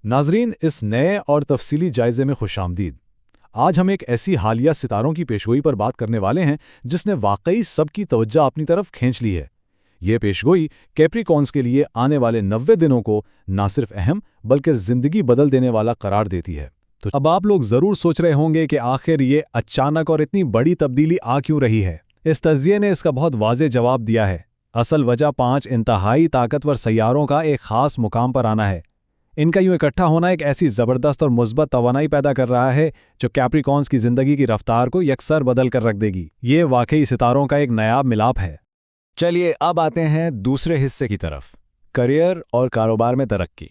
ناظرین، اس نئے اور تفصیلی جائزے میں خوش آمدید۔ آج ہم ایک ایسی حالیہ ستاروں کی پیشگوئی پر بات کرنے والے ہیں جس نے واقعی سب کی توجہ اپنی طرف کھینچ لی ہے۔ یہ پیشگوئی کیپریکونز کے لیے آنے والے 90 دنوں کو نہ صرف اہم بلکہ زندگی بدل دینے والا قرار دیتی ہے۔ تو اب آپ لوگ ضرور سوچ رہے ہوں گے کہ آخر یہ اچانک اور اتنی بڑی تبدیلی آ کیوں رہی ہے؟ اس تجزیے نے اس کا بہت واضح جواب دیا ہے۔ اصل وجہ 5 انتہائی طاقتور سیاروں کا ایک خاص مقام پر آنا ہے۔ ان کا یوں اکٹھا ہونا ایک ایسی زبردست اور مثبت توانائی پیدا کر رہا ہے جو کیپریکونز کی زندگی کی رفتار کو یکسر بدل کر رکھ دے گی۔ یہ واقعی ستاروں کا ایک نایاب ملاپ ہے۔ چلیے اب آتے ہیں دوسرے حصے کی طرف، کریئر اور کاروبار میں ترقی۔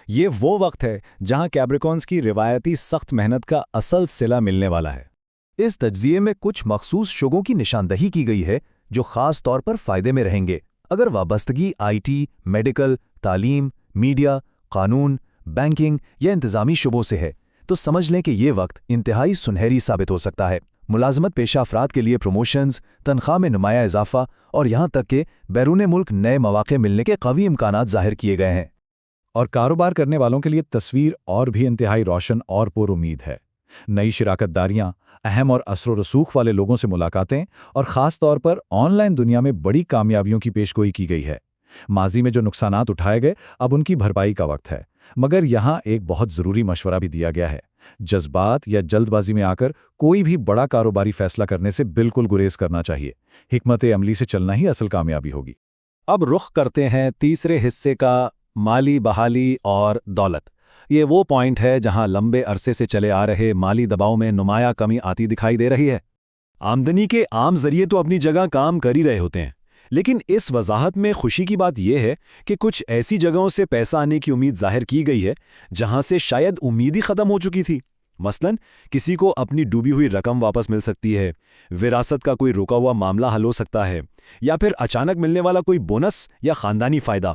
یہ وہ وقت ہے جہاں کیپریکونز کی روایتی سخت محنت کا اصل صلہ ملنے والا ہے۔ اس تجزیے میں کچھ مخصوص شعبوں کی نشاندہی کی گئی ہے جو خاص طور پر فائدے میں رہیں گے۔ اگر وابستگی آئی ٹی، میڈیکل، تعلیم، میڈیا، قانون، بینکنگ یا انتظامی شعبوں سے ہے تو سمجھ لیں کہ یہ وقت انتہائی سنہری ثابت ہو سکتا ہے۔ ملازمت پیشہ افراد کے لیے پروموشنز، تنخواہ میں نمایاں اضافہ اور یہاں تک کہ بیرون ملک نئے مواقع ملنے کے قوی امکانات ظاہر کیے گئے ہیں۔ اور کاروبار کرنے والوں کے لیے تصویر اور بھی انتہائی روشن اور پر امید ہے۔ نئی شراکت داریاں، اہم اور اثر و رسوخ والے لوگوں سے ملاقاتیں اور خاص طور پر آن لائن دنیا میں بڑی کامیابیوں کی پیشگوئی کی گئی ہے۔ ماضی میں جو نقصانات اٹھائے گئے اب ان کی بھرپائی کا وقت ہے، مگر یہاں ایک بہت ضروری مشورہ بھی دیا گیا ہے۔ جذبات یا جلد بازی میں آ کر کوئی بھی بڑا کاروباری فیصلہ کرنے سے بالکل گریز کرنا چاہیے۔ حکمت عملی سے چلنا ہی اصل کامیابی ہوگی۔ اب رخ کرتے ہیں تیسرے حصے کا، مالی بحالی اور دولت۔ یہ وہ پوائنٹ ہے جہاں لمبے عرصے سے چلے آ رہے مالی دباؤ میں نمایاں کمی آتی دکھائی دے رہی ہے۔ آمدنی کے عام ذریعے تو اپنی جگہ کام کر ہی رہے ہوتے ہیں، لیکن اس وضاحت میں خوشی کی بات یہ ہے کہ کچھ ایسی جگہوں سے پیسہ آنے کی امید ظاہر کی گئی ہے جہاں سے شاید امید ہی ختم ہو چکی تھی۔ مثلاً کسی کو اپنی ڈوبی ہوئی رقم واپس مل سکتی ہے، وراثت کا کوئی رکا ہوا معاملہ حل ہو سکتا ہے، یا پھر اچانک ملنے والا کوئی بونس یا خاندانی فائدہ۔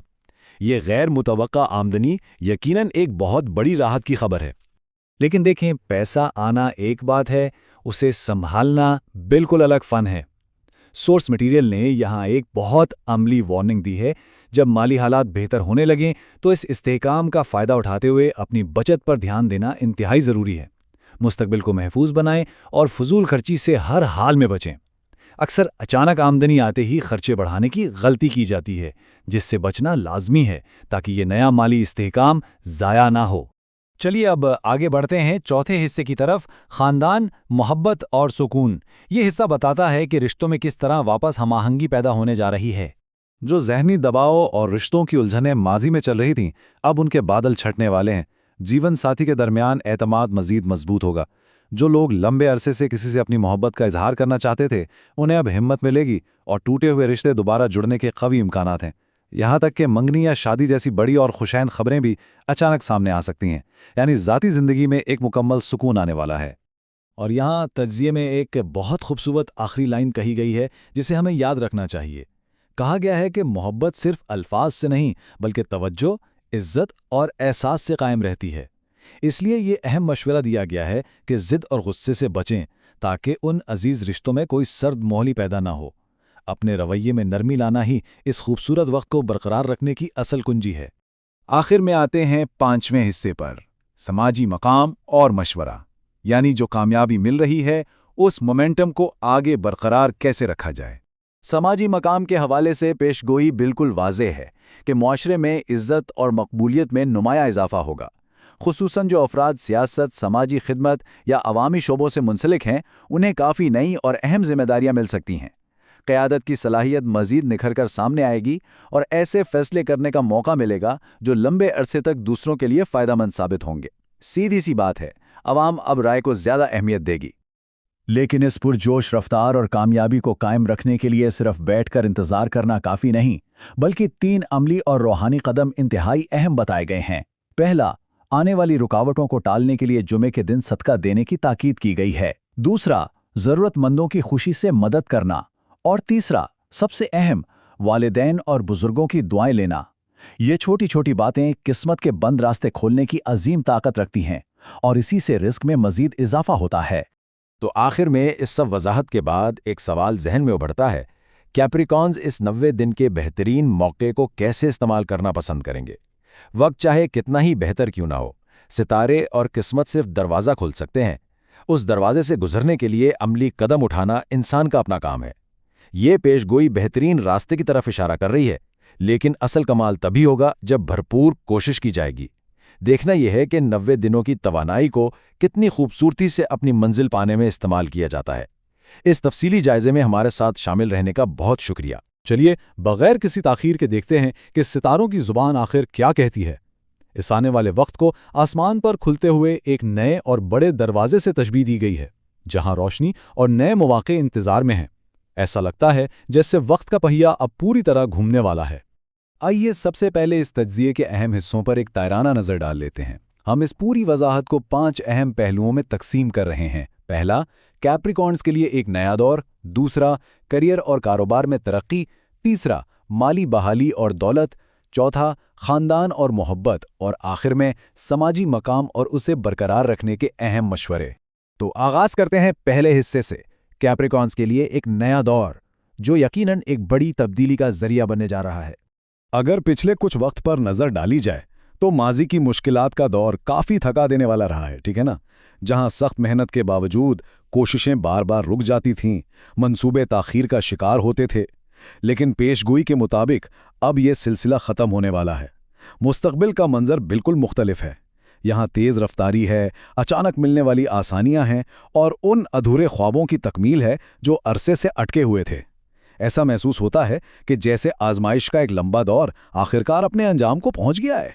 یہ غیر متوقع آمدنی یقیناً ایک بہت بڑی راحت کی خبر ہے۔ لیکن دیکھیں، پیسہ آنا ایک بات ہے، اسے سنبھالنا بالکل الگ فن ہے۔ سورس مٹیریل نے یہاں ایک بہت عملی وارننگ دی ہے۔ جب مالی حالات بہتر ہونے لگیں تو اس استحکام کا فائدہ اٹھاتے ہوئے اپنی بچت پر دھیان دینا انتہائی ضروری ہے۔ مستقبل کو محفوظ بنائیں اور فضول خرچی سے ہر حال میں بچیں۔ اکثر اچانک آمدنی آتے ہی خرچے بڑھانے کی غلطی کی جاتی ہے، جس سے بچنا لازمی ہے تاکہ یہ نیا مالی استحکام ضائع نہ ہو۔ چلیے اب آگے بڑھتے ہیں چوتھے حصے کی طرف، خاندان، محبت اور سکون۔ یہ حصہ بتاتا ہے کہ رشتوں میں کس طرح واپس ہم آہنگی پیدا ہونے جا رہی ہے۔ جو ذہنی دباؤ اور رشتوں کی الجھنیں ماضی میں چل رہی تھیں، اب ان کے بادل چھٹنے والے ہیں۔ جیون ساتھی کے درمیان اعتماد مزید مضبوط ہوگا۔ جو لوگ لمبے عرصے سے کسی سے اپنی محبت کا اظہار کرنا چاہتے تھے، انہیں اب ہمت ملے گی اور ٹوٹے ہوئے رشتے دوبارہ جڑنے کے قوی امکانات ہیں۔ یہاں تک کہ منگنی یا شادی جیسی بڑی اور خوشائن خبریں بھی اچانک سامنے آ سکتی ہیں، یعنی ذاتی زندگی میں ایک مکمل سکون آنے والا ہے۔ اور یہاں تجزیے میں ایک بہت خوبصورت آخری لائن کہی گئی ہے جسے ہمیں یاد رکھنا چاہیے۔ کہا گیا ہے کہ محبت صرف الفاظ سے نہیں بلکہ توجہ، عزت اور احساس سے قائم رہتی ہے۔ اس لیے یہ اہم مشورہ دیا گیا ہے کہ ضد اور غصے سے بچیں تاکہ ان عزیز رشتوں میں کوئی سرد ماحول پیدا نہ ہو۔ اپنے رویے میں نرمی لانا ہی اس خوبصورت وقت کو برقرار رکھنے کی اصل کنجی ہے۔ آخر میں آتے ہیں 5ویں حصے پر، سماجی مقام اور مشورہ، یعنی جو کامیابی مل رہی ہے اس مومنٹم کو آگے برقرار کیسے رکھا جائے۔ سماجی مقام کے حوالے سے پیش گوئی بالکل واضح ہے کہ معاشرے میں عزت اور مقبولیت میں نمایاں اضافہ ہوگا۔ خصوصاً جو افراد سیاست، سماجی خدمت یا عوامی شعبوں سے منسلک ہیں، انہیں کافی نئی اور اہم ذمہ داریاں مل سکتی ہیں۔ قیادت کی صلاحیت مزید نکھر کر سامنے آئے گی اور ایسے فیصلے کرنے کا موقع ملے گا جو لمبے عرصے تک دوسروں کے لیے فائدہ مند ثابت ہوں گے۔ سیدھی سی بات ہے، عوام اب رائے کو زیادہ اہمیت دے گی۔ لیکن اس پرجوش رفتار اور کامیابی کو قائم رکھنے کے لیے صرف بیٹھ کر انتظار کرنا کافی نہیں، بلکہ 3 عملی اور روحانی قدم انتہائی اہم بتائے گئے ہیں۔ پہلا، آنے والی رکاوٹوں کو ٹالنے کے لیے جمعے کے دن صدقہ دینے کی تاکید کی گئی ہے۔ دوسرا، ضرورت مندوں کی خوشی سے مدد کرنا۔ اور تیسرا، سب سے اہم، والدین اور بزرگوں کی دعائیں لینا۔ یہ چھوٹی چھوٹی باتیں قسمت کے بند راستے کھولنے کی عظیم طاقت رکھتی ہیں اور اسی سے رزق میں مزید اضافہ ہوتا ہے۔ تو آخر میں اس سب وضاحت کے بعد ایک سوال ذہن میں ابھرتا ہے، کیپریکونز اس 90 دن کے بہترین موقع کو کیسے استعمال کرنا پسند کریں گے؟ وقت چاہے کتنا ہی بہتر کیوں نہ ہو، ستارے اور قسمت صرف دروازہ کھول سکتے ہیں۔ اس دروازے سے گزرنے کے لیے عملی قدم اٹھانا انسان کا اپنا کام ہے۔ یہ پیش گوئی بہترین راستے کی طرف اشارہ کر رہی ہے، لیکن اصل کمال تبھی ہوگا جب بھرپور کوشش کی جائے گی۔ دیکھنا یہ ہے کہ 90 دنوں کی توانائی کو کتنی خوبصورتی سے اپنی منزل پانے میں استعمال کیا جاتا ہے۔ اس تفصیلی جائزے میں ہمارے ساتھ شامل رہنے کا بہت شکریہ۔ چلیے بغیر کسی تاخیر کے دیکھتے ہیں کہ ستاروں کی زبان آخر کیا کہتی ہے۔ اس آنے والے وقت کو آسمان پر کھلتے ہوئے ایک نئے اور بڑے دروازے سے تشبیہ دی گئی ہے، جہاں روشنی اور نئے مواقع انتظار میں ہیں۔ ایسا لگتا ہے جیسے وقت کا پہیہ اب پوری طرح گھومنے والا ہے۔ آئیے سب سے پہلے اس تجزیے کے اہم حصوں پر ایک تائرانہ نظر ڈال لیتے ہیں۔ ہم اس پوری وضاحت کو 5 اہم پہلوؤں میں تقسیم کر رہے ہیں۔ پہلا، کیپریکارنز کے لیے ایک نیا دور۔ دوسرا، کیریئر اور کاروبار میں ترقی۔ تیسرا، مالی بحالی اور دولت۔ چوتھا، خاندان اور محبت۔ اور آخر میں سماجی مقام اور اسے برقرار رکھنے کے اہم مشورے۔ تو آغاز کرتے ہیں پہلے حصے سے، کیپریکارنز کے لیے ایک نیا دور، جو یقیناً ایک بڑی تبدیلی کا ذریعہ بننے جا رہا ہے۔ اگر پچھلے کچھ وقت پر نظر ڈالی جائے تو ماضی کی مشکلات کا دور کافی تھکا دینے والا رہا ہے، ٹھیک ہے نا؟ جہاں سخت محنت کے باوجود کوششیں بار بار رک جاتی تھیں، منصوبے تاخیر کا شکار ہوتے تھے۔ لیکن پیش گوئی کے مطابق اب یہ سلسلہ ختم ہونے والا ہے۔ مستقبل کا منظر بالکل مختلف ہے۔ یہاں تیز رفتاری ہے، اچانک ملنے والی آسانیاں ہیں اور ان ادھورے خوابوں کی تکمیل ہے جو عرصے سے اٹکے ہوئے تھے۔ ایسا محسوس ہوتا ہے کہ جیسے آزمائش کا ایک لمبا دور آخرکار اپنے انجام کو پہنچ گیا ہے۔